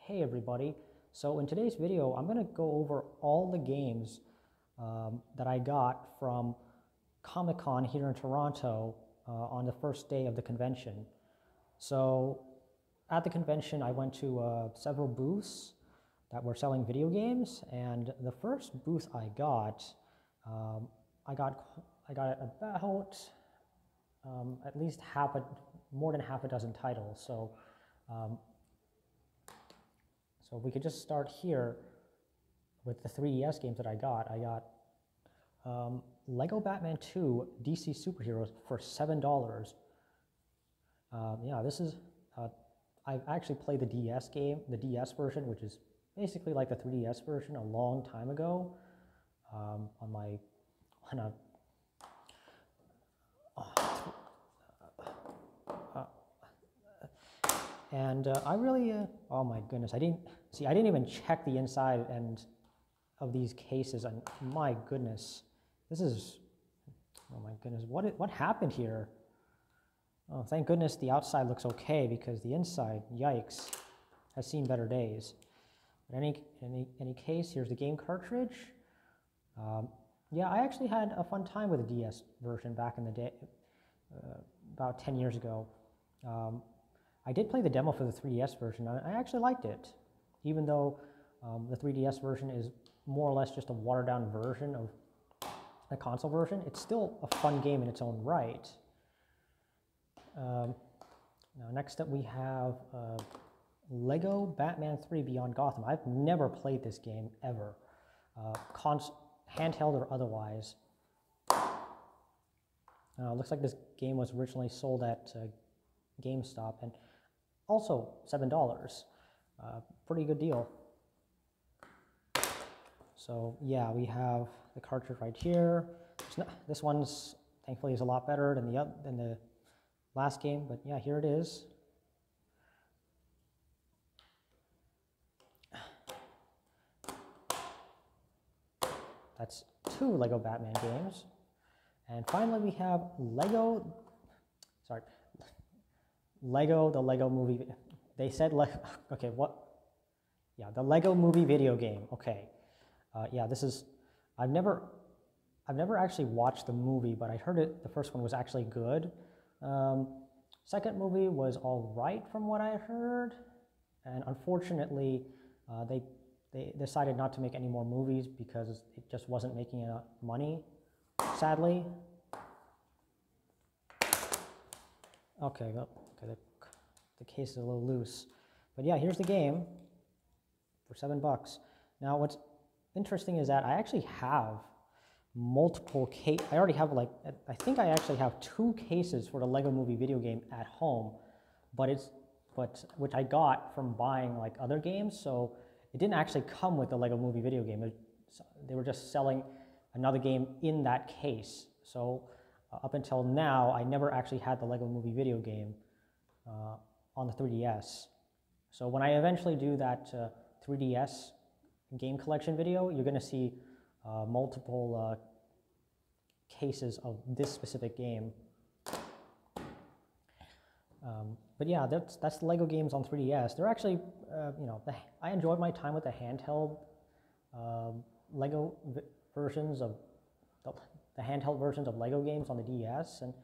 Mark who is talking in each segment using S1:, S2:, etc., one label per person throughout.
S1: Hey everybody, so in today's video I'm going to go over all the games that I got from Comic-Con here in Toronto on the first day of the convention. So at the convention I went to several booths that were selling video games, and the first booth I got about at least more than half a dozen titles. So we could just start here with the 3DS games that I got. I got Lego Batman 2 DC Superheroes for $7. Yeah, this is, I've actually played the DS game, the DS version, which is basically like the 3DS version, a long time ago I really, oh my goodness, I didn't even check the inside and of these cases, and my goodness, oh my goodness, what happened here? Oh, thank goodness the outside looks okay, because the inside, yikes, has seen better days. But any case, here's the game cartridge. Yeah, I actually had a fun time with the DS version back in the day, about 10 years ago. I did play the demo for the 3DS version. I actually liked it, even though the 3DS version is more or less just a watered-down version of the console version. It's still a fun game in its own right. Now, next up we have Lego Batman 3 Beyond Gotham. I've never played this game ever, handheld or otherwise. Looks like this game was originally sold at GameStop, and also $7. Pretty good deal. So yeah, we have the cartridge right here. This one's thankfully is a lot better than the last game, but yeah, here it is. That's 2 Lego Batman games. And finally we have Lego the Lego movie. They said, okay, what? Yeah, the Lego movie video game. Okay, yeah, this is. I've never actually watched the movie, but I heard the first one was actually good. Second movie was all right from what I heard, and unfortunately, they decided not to make any more movies because it just wasn't making enough money, sadly. Okay, well, okay, the case is a little loose. But yeah, here's the game for $7. Now, what's interesting is that I actually have multiple I already have, like, I think I actually have 2 cases for the Lego Movie video game at home, which I got from buying like other games, so it didn't actually come with the Lego Movie video game. They were just selling another game in that case. So up until now, I never actually had the Lego Movie video game on the 3DS. So when I eventually do that 3DS game collection video, you're going to see multiple cases of this specific game. But yeah, that's the Lego games on 3DS. They're actually, you know, I enjoyed my time with the handheld Lego versions of the handheld versions of Lego games on the DS, and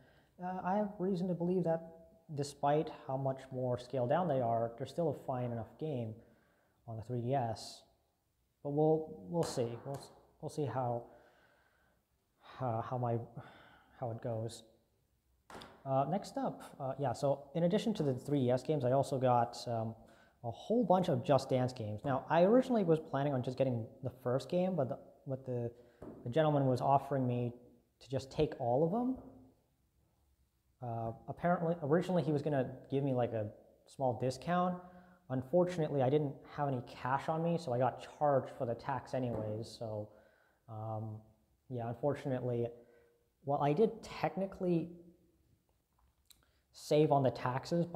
S1: I have reason to believe that despite how much more scaled down they are, they're still a fine enough game on the 3DS. But we'll see. We'll see how it goes. Next up, yeah. So in addition to the 3DS games, I also got a whole bunch of Just Dance games. Now, I originally was planning on just getting the first game, but the gentleman was offering me to just take all of them. Apparently, originally he was going to give me like a small discount. Unfortunately, I didn't have any cash on me, so I got charged for the tax anyways. So, yeah, unfortunately, well, I did technically save on the taxes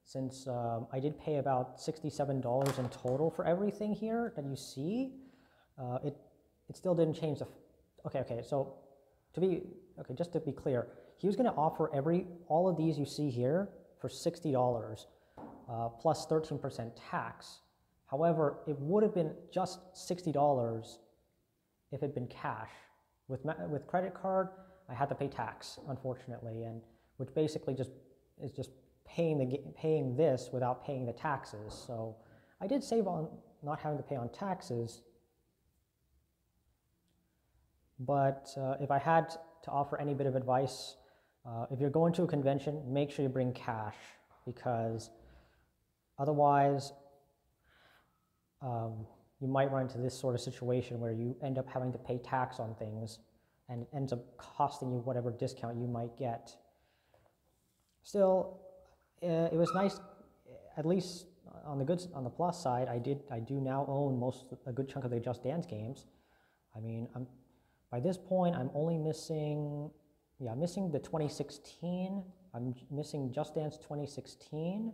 S1: since I did pay about $67 in total for everything here that you see. It still didn't change the. Okay. So just to be clear, he was going to offer all of these you see here for $60 plus 13% tax. However, it would have been just $60 if it had been cash. With credit card, I had to pay tax, unfortunately, and which basically is just paying this without paying the taxes. So I did save on not having to pay on taxes. But if I had to offer any bit of advice, if you're going to a convention, make sure you bring cash, because otherwise you might run into this sort of situation where you end up having to pay tax on things and it ends up costing you whatever discount you might get. Still, it was nice, at least on the plus side, I do now own a good chunk of the Just Dance games. I mean, by this point, I'm only missing, I'm missing the 2016, I'm missing Just Dance 2016,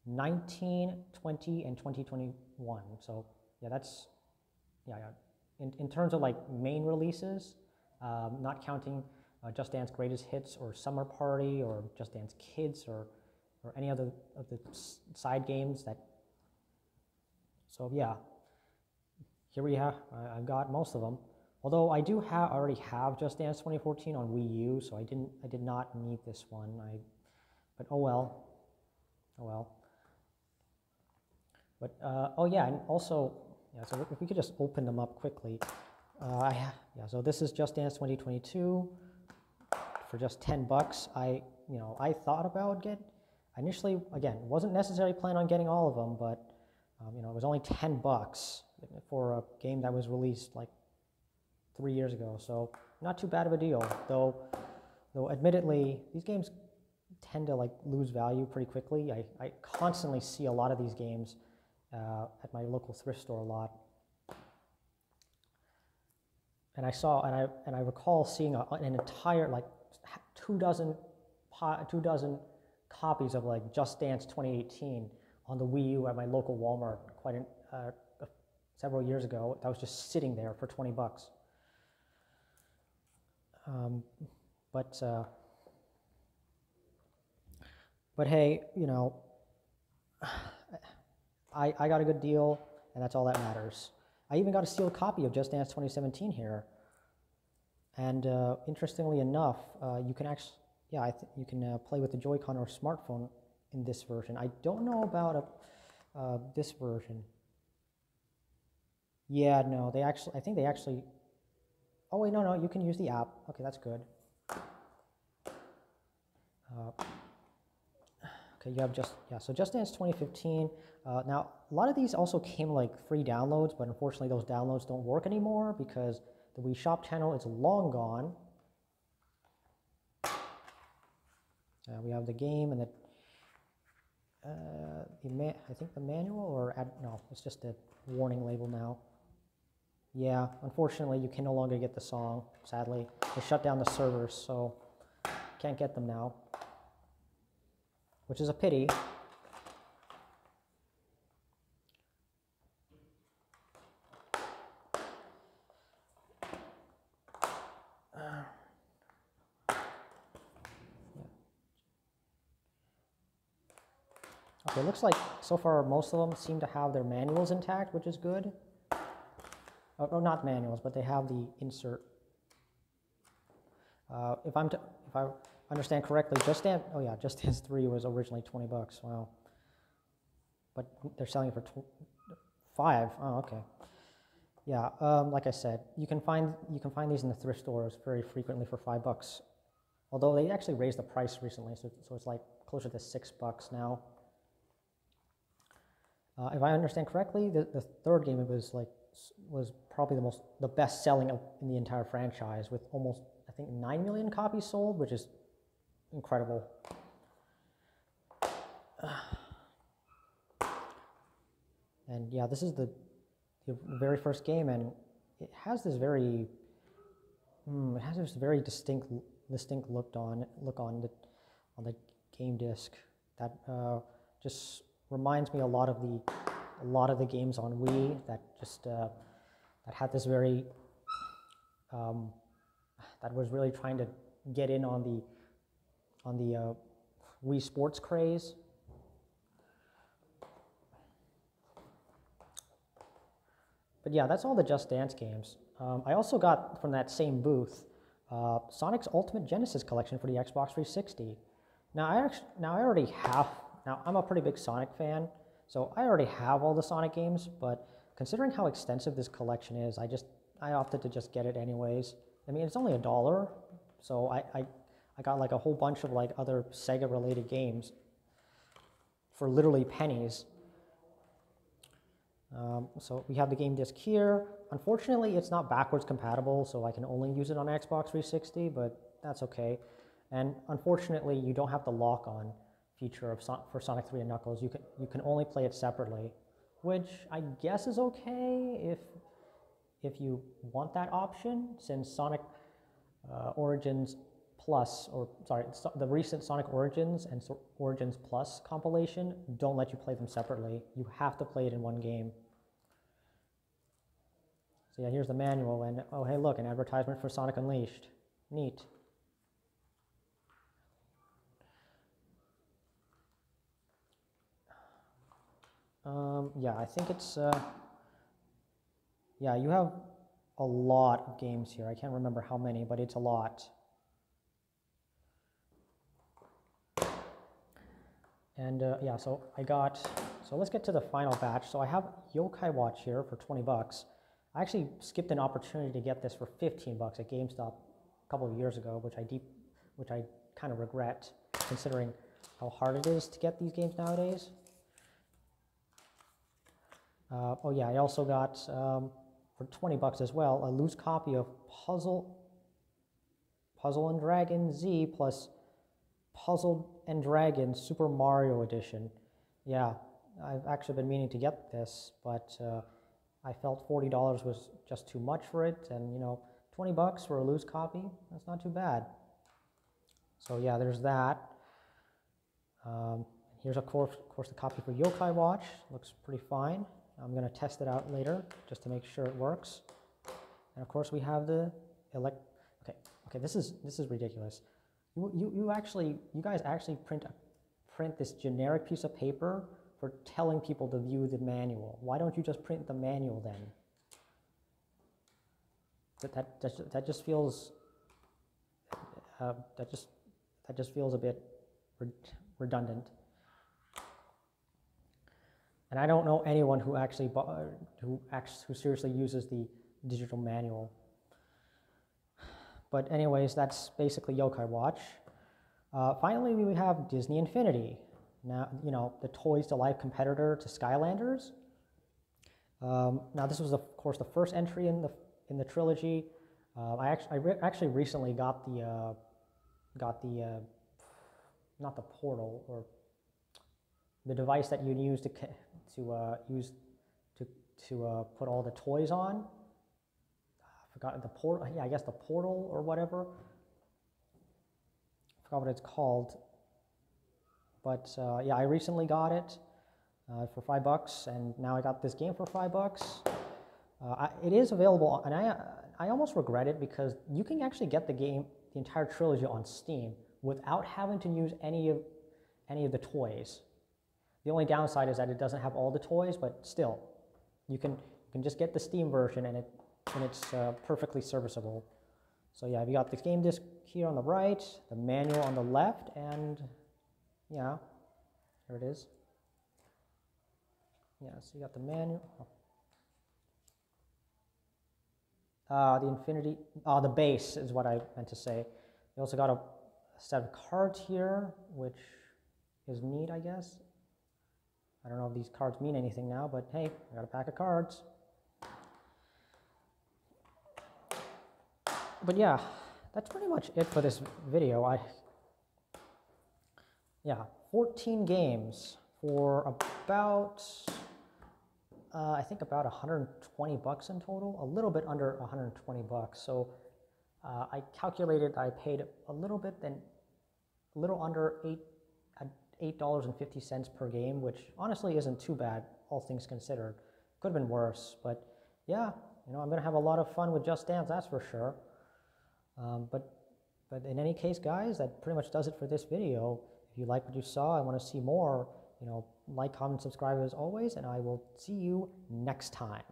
S1: 19, 20, and 2021. So yeah, that's, in terms of like main releases, not counting Just Dance Greatest Hits or Summer Party or Just Dance Kids or any other of the side games that, so yeah, here we have, I've got most of them. Although I do already have Just Dance 2014 on Wii U, so I did not need this one. But oh well, oh well. But oh yeah, and also, yeah. So if we could just open them up quickly, so this is Just Dance 2022 for just $10. I thought about initially, again, wasn't necessarily planning on getting all of them, but it was only $10 for a game that was released like 3 years ago, so not too bad of a deal. Though admittedly, these games tend to like lose value pretty quickly. I constantly see a lot of these games at my local thrift store a lot, and I recall seeing an entire like 2 dozen copies of like Just Dance 2018 on the Wii U at my local Walmart several years ago. That was just sitting there for $20. But hey, I got a good deal, and that's all that matters. I even got a sealed copy of Just Dance 2017 here, and interestingly enough, you can actually, you can play with the Joy-Con or smartphone in this version. I don't know about this version. Yeah, no, I think they actually. Oh wait, no, you can use the app. Okay, that's good. Okay, you have so Just Dance 2015. Now, a lot of these also came like free downloads, but unfortunately those downloads don't work anymore because the Wii Shop channel is long gone. We have the game and I think the manual or no, it's just a warning label now. Yeah, unfortunately, you can no longer get the song, sadly. They shut down the servers, so can't get them now, which is a pity. Okay, it looks like so far most of them seem to have their manuals intact, which is good. Oh, not manuals, but they have the insert. If I understand correctly, Just Dance 3 was originally $20. Wow, but they're selling it for $5. Oh, okay. Yeah, like I said, you can find these in the thrift stores very frequently for $5. Although they actually raised the price recently, so it's like closer to $6 now. If I understand correctly, the third game was probably the best selling in the entire franchise, with almost, I think, 9 million copies sold, which is incredible. And yeah, this is the very first game, and it has this very distinct look on the game disc that just reminds me a lot of the games on Wii that had this very that was really trying to get in on the Wii Sports craze. But yeah, that's all the Just Dance games. I also got from that same booth Sonic's Ultimate Genesis collection for the Xbox 360. Now I already have. Now I'm a pretty big Sonic fan, so I already have all the Sonic games. But considering how extensive this collection is, I opted to just get it anyways. I mean, it's only $1, so I got like a whole bunch of like other Sega related games for literally pennies. So we have the game disc here. Unfortunately, it's not backwards compatible, so I can only use it on Xbox 360, but that's okay. And unfortunately, you don't have the lock-on feature for Sonic 3 and Knuckles. You can only play it separately, which I guess is okay if you want that option, since Sonic Origins Plus, or sorry, the recent Sonic Origins and Origins Plus compilation don't let you play them separately. You have to play it in one game. So yeah, here's the manual, and oh hey look, an advertisement for Sonic Unleashed. Neat. Yeah, I think it's, yeah, you have a lot of games here. I can't remember how many, but it's a lot. And yeah, so let's get to the final batch. So I have Yokai Watch here for 20 bucks. I actually skipped an opportunity to get this for 15 bucks at GameStop a couple of years ago, which I kind of regret, considering how hard it is to get these games nowadays. Oh yeah, I also got, for 20 bucks as well, a loose copy of Puzzle and Dragon Z plus Puzzle and Dragon Super Mario Edition. Yeah, I've actually been meaning to get this, but I felt $40 was just too much for it, and you know, 20 bucks for a loose copy, that's not too bad. So yeah, there's that. Here's of course the copy for Yokai Watch. Looks pretty fine. I'm going to test it out later just to make sure it works. And of course we have the okay, this is ridiculous. You guys actually print this generic piece of paper for telling people to view the manual. Why don't you just print the manual then? That just feels that just feels a bit redundant. And I don't know anyone who actually who seriously uses the digital manual. But anyways, that's basically Yokai Watch. Finally, we have Disney Infinity. Now, you know, the Toys to Life competitor to Skylanders. Now, this was of course the first entry in the trilogy. I actually recently got the not the portal, or the device that you'd use to put all the toys on. I forgot the portal. Yeah, I guess the portal or whatever. I forgot what it's called. But yeah, I recently got it for $5, and now I got this game for $5. It is available, and I almost regret it, because you can actually get the game, the entire trilogy, on Steam without having to use any of the toys. The only downside is that it doesn't have all the toys, but still, you can just get the Steam version, and it's perfectly serviceable. So yeah, we got the game disc here on the right, the manual on the left, and yeah, here it is. Yeah, so you got the manual. The Infinity, the base is what I meant to say. We also got a set of cards here, which is neat, I guess. I don't know if these cards mean anything now, but hey, I got a pack of cards. But yeah, that's pretty much it for this video. Yeah, 14 games for about, I think about 120 bucks in total, a little bit under 120 bucks. So I calculated I paid a little under $8.50 per game, which honestly isn't too bad, all things considered. Could have been worse, but yeah, you know, I'm gonna have a lot of fun with Just Dance, that's for sure. But in any case, guys, that pretty much does it for this video. If you like what you saw and want to see more, like, comment, subscribe as always, and I will see you next time.